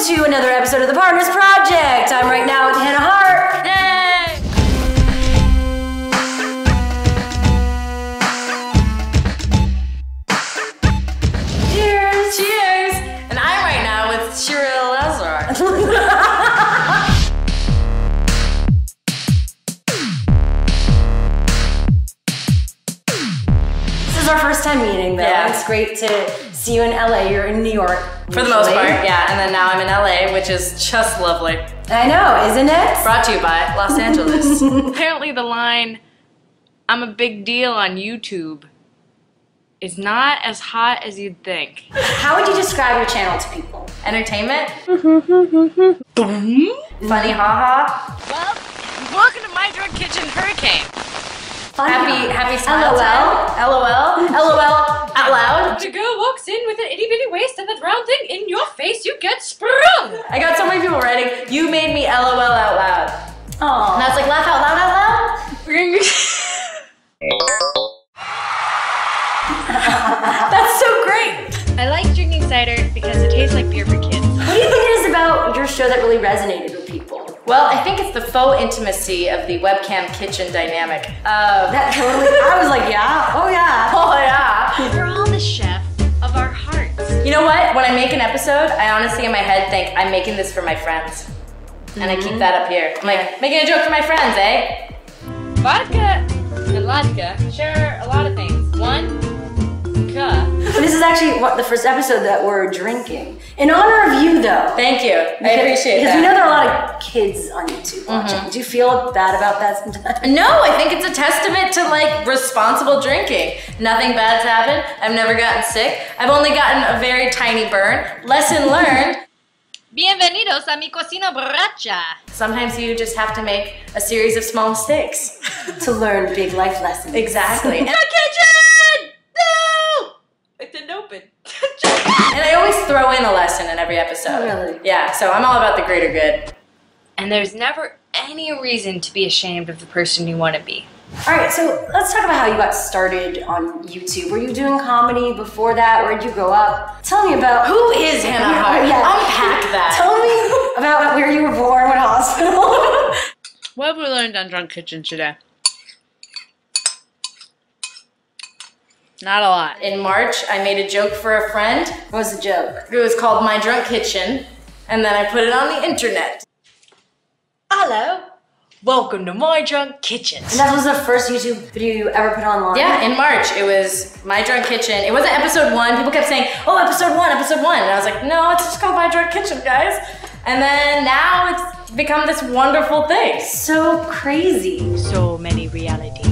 welcome to another episode of the Partners Project. I'm right now with Hannah Hart. Yay! Cheers. Cheers! And I'm right now with Shira Lazar. This is our first time meeting though. Yeah. It's great to see you in LA. You're in New York. For the most part, yeah. And then now I'm in LA, which is just lovely. I know, isn't it? Brought to you by Los Angeles. Apparently the line, "I'm a big deal on YouTube," is not as hot as you'd think. How would you describe your channel to people? Entertainment. Funny haha. Well, welcome to my drug kitchen hurricane. Happy smile LOL. time. LOL out loud. The girl walks in with an itty bitty waist and that round thing in your face, you get sprung. I got so many people writing, "You made me LOL out loud." Oh. And I was like, laugh out loud out loud? That's so great. I like drinking cider because it tastes like beer for kids. What do you think it is about your show that really resonated with people? Well, I think it's the faux intimacy of the webcam kitchen dynamic. That totally, I was like, yeah, oh yeah. Oh yeah. We're all the chef of our hearts. You know what? When I make an episode, I honestly in my head think I'm making this for my friends. And I keep that up here. I'm like, making a joke for my friends, eh? Vodka and vodka share a lot of things. One, This is actually the first episode that we're drinking. In honor of you though. Thank you. I appreciate because that. we know there are a lot of kids on YouTube watching. Do you feel bad about that sometimes? No, I think it's a testament to like responsible drinking. Nothing bad's happened. I've never gotten sick. I've only gotten a very tiny burn. Lesson learned. Bienvenidos a mi cocina borracha. Sometimes you just have to make a series of small mistakes. To learn big life lessons. Exactly. The kitchen! No! It didn't open. And I always throw in a lesson in every episode. Oh, really? Yeah, so I'm all about the greater good. And there's never any reason to be ashamed of the person you want to be. All right, so let's talk about how you got started on YouTube. Were you doing comedy before that? Where did you grow up? Tell me about Who is Hannah Hart? Yeah. Unpack that. Tell me about where you were born, what hospital. What have we learned on Drunk Kitchen today? Not a lot. In March, I made a joke for a friend. What was the joke? It was called My Drunk Kitchen, and then I put it on the internet. Hello. Welcome to my drunk kitchen. And that was the first YouTube video you ever put online? Yeah, in March, it was My Drunk Kitchen. It wasn't episode 1. People kept saying, oh, episode 1, episode 1. And I was like, no, it's just called My Drunk Kitchen, guys. And then now it's become this wonderful thing. So crazy. So many realities.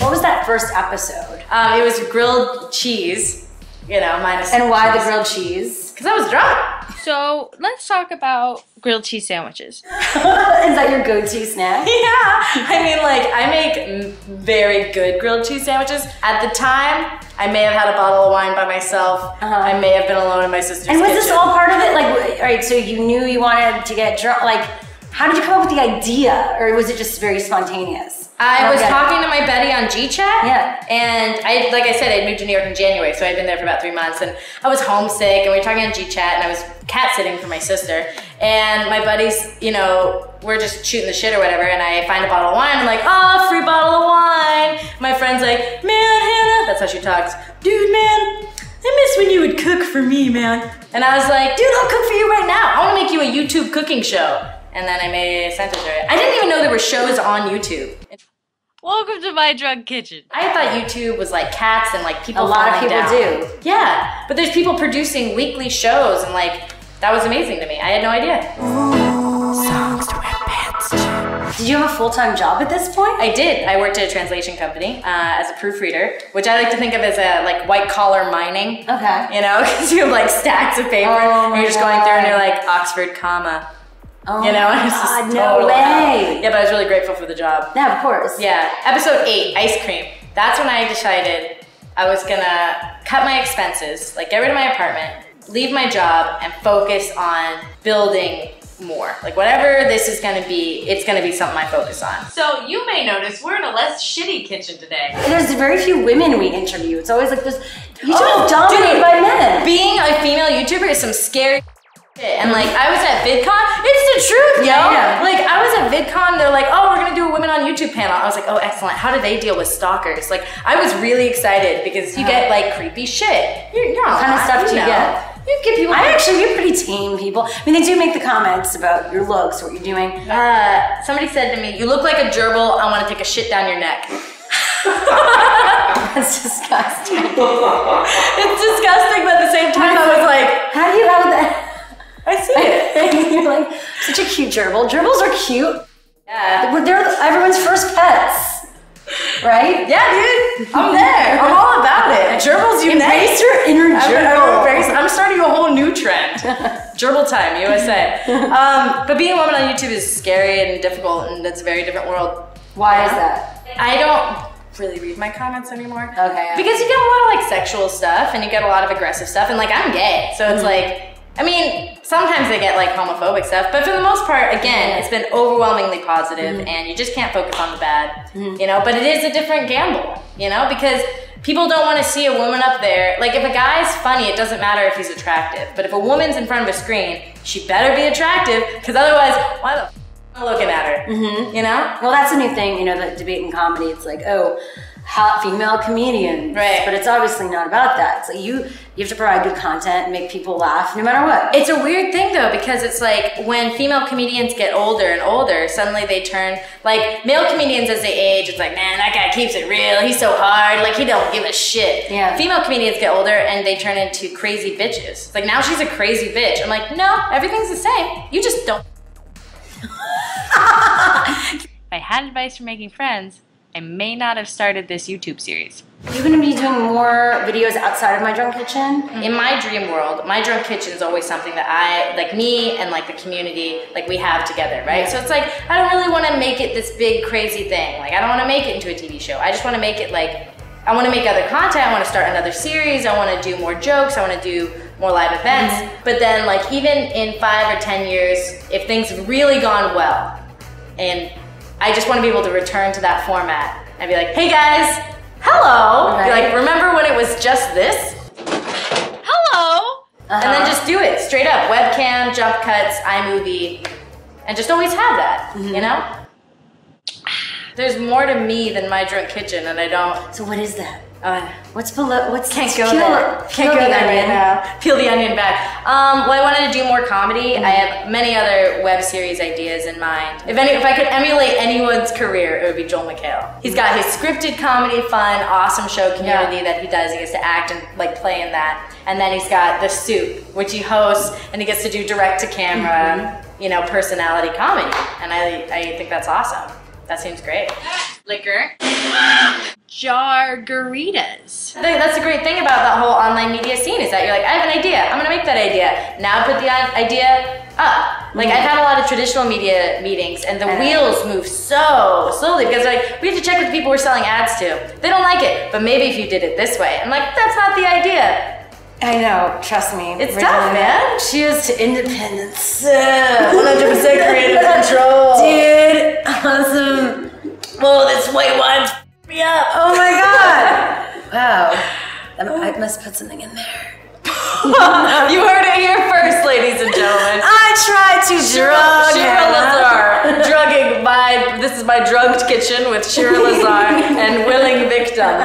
What was that first episode? It was grilled cheese, you know, minus And why the grilled cheese? Because I was drunk. So let's talk about grilled cheese sandwiches. Is that your go-to snack? Yeah, I mean, like, I make very good grilled cheese sandwiches. At the time, I may have had a bottle of wine by myself. I may have been alone in my sister's And was kitchen. this all part of it? Like, all right, so you knew you wanted to get drunk. Like, how did you come up with the idea? Or was it just very spontaneous? I was talking to my Betty on GChat. Yeah. And like I said, I moved to New York in January, so I'd been there for about 3 months. And I was homesick, and we were talking on GChat, and I was cat sitting for my sister. And my buddies, you know, we're just shooting the shit or whatever, and I find a bottle of wine. I'm like, oh, free bottle of wine. My friend's like, man, Hannah, that's how she talks. Dude, man, I miss when you would cook for me, man. And I was like, dude, I'll cook for you right now. I want to make you a YouTube cooking show. And then I sent it to her. I didn't even know there were shows on YouTube. Welcome to my drunk kitchen. I thought YouTube was like cats and like people A lot of falling people down. do. Yeah, but there's people producing weekly shows and like, that was amazing to me. I had no idea. Songs to wear pants to. Did you have a full-time job at this point? I did. I worked at a translation company as a proofreader, which I like to think of as a like white collar mining. Okay. You know, because you have like stacks of paper and you're just going through and you're like Oxford, comma. Oh You know, my it's just God, no total way. hell. Yeah, but I was really grateful for the job. Yeah, of course. Yeah, episode 8, ice cream. That's when I decided I was gonna cut my expenses, like get rid of my apartment, leave my job, and focus on building more. Like whatever this is gonna be, it's gonna be something I focus on. So you may notice we're in a less shitty kitchen today. There's very few women we interview. It's always like this, YouTube Oh, is dominated dude. by men. Being a female YouTuber is some scary And like I was at VidCon, it's the truth, yo. Yeah. Like I was at VidCon, they're like, oh, we're gonna do a women on YouTube panel. I was like, oh, excellent. How do they deal with stalkers? Like I was really excited because you get like creepy shit. You're What kind of stuff do you get? You get people. You're pretty tame people. I mean, they do make the comments about your looks, what you're doing. Somebody said to me, you look like a gerbil, I wanna take a shit down your neck. That's disgusting. It's disgusting, but at the same time I was like, how do you have that? I see it. You're like, such a cute gerbil. Gerbils are cute. Yeah. They're everyone's first pets, right? Yeah, dude. I'm there. I'm all about it. Gerbils unite. Embrace your inner gerbil. I'm starting a whole new trend. Gerbil time, USA. But being a woman on YouTube is scary and difficult, and it's a very different world. Why is that? I don't really read my comments anymore. Okay. Yeah. Because you get a lot of like sexual stuff, and you get a lot of aggressive stuff, and like I'm gay, so it's like, I mean, sometimes they get like homophobic stuff, but for the most part, again, it's been overwhelmingly positive, and you just can't focus on the bad, you know, but it is a different gamble, you know, because people don't want to see a woman up there. Like if a guy's funny, it doesn't matter if he's attractive, but if a woman's in front of a screen, she better be attractive, because otherwise, why the f am I looking at her, you know? Well, that's a new thing, you know, the debate in comedy. It's like, oh, hot female comedians. Right. But it's obviously not about that. It's like you have to provide good content and make people laugh no matter what. It's a weird thing though, because it's like when female comedians get older and older, suddenly they turn, like male comedians as they age, it's like, man, that guy keeps it real, he's so hard, like he don't give a shit. Yeah. Female comedians get older and they turn into crazy bitches. It's like now she's a crazy bitch. I'm like, no, everything's the same. You just don't. If I had advice for making friends, I may not have started this YouTube series. Are you going to be doing more videos outside of My Drunk Kitchen? In my dream world, My Drunk Kitchen is always something that I, like me and like the community, like we have together, right? So it's like, I don't really want to make it this big crazy thing. Like I don't want to make it into a TV show. I just want to make it like, I want to make other content. I want to start another series. I want to do more jokes. I want to do more live events. But then like even in 5 or 10 years, if things have really gone well, and I just want to be able to return to that format and be like, hey guys, hello. Right. Be like, remember when it was just this? Hello! And then just do it straight up. Webcam, jump cuts, iMovie, and just always have that, you know? There's more to me than My Drunk Kitchen, and I don't. So what is that? What's below? What's Can't go there. Can't go there right now. Peel the onion back. Well, I wanted to do more comedy. I have many other web series ideas in mind. If I could emulate anyone's career, it would be Joel McHale. He's got his scripted comedy, fun, awesome show Community that he does. He gets to act and like play in that. And then he's got The Soup, which he hosts, and he gets to do direct to camera, you know, personality comedy. And I think that's awesome. That seems great. Liquor. Jargaritas. That's the great thing about that whole online media scene is that you're like, I have an idea, I'm gonna make that idea. Now put the idea up. Like I've had a lot of traditional media meetings and the wheels move so slowly because like we have to check with the people we're selling ads to. They don't like it, but maybe if you did it this way. I'm like, that's not the idea. I know, trust me. It's tough, man. Cheers to independence. 100% creative control. Dude, awesome. Whoa, this white wine's me up. Oh my god. Wow. I must put something in there. You heard it here first, ladies and gentlemen. I tried to drug Shira Lazar, drugging this is my drugged kitchen with Shira Lazar and willing victim.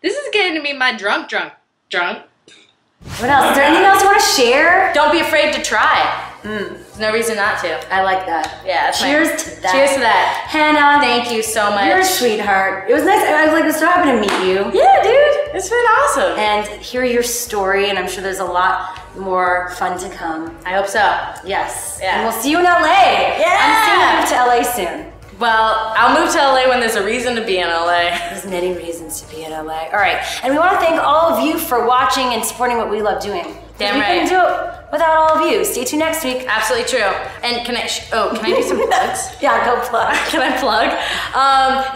This is getting to be my drunk. What else? Is there anything else you want to share? Don't be afraid to try. There's no reason not to. I like that. Yeah. Cheers to that. Cheers to that. Hannah, thank you so much. You're a sweetheart. It was nice. I was like so happy to meet you. Yeah, dude. It's been awesome. And hear your story, and I'm sure there's a lot more fun to come. I hope so. Yes. Yeah. And we'll see you in LA. Yeah. I'm seeing you move to LA soon. Well, I'll move to LA when there's a reason to be in LA. There's many reasons to be in LA. All right. And we want to thank all of you for watching and supporting what we love doing. Damn we right. couldn't do it without all of you. Stay tuned next week. Absolutely true. And can I do some plugs? Yeah, go plug. Can I plug?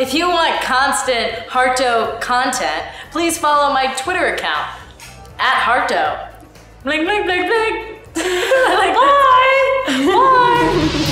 If you want constant Harto content, please follow my Twitter account, @Harto. Bling, bling, bling, bling. Bye. Bye.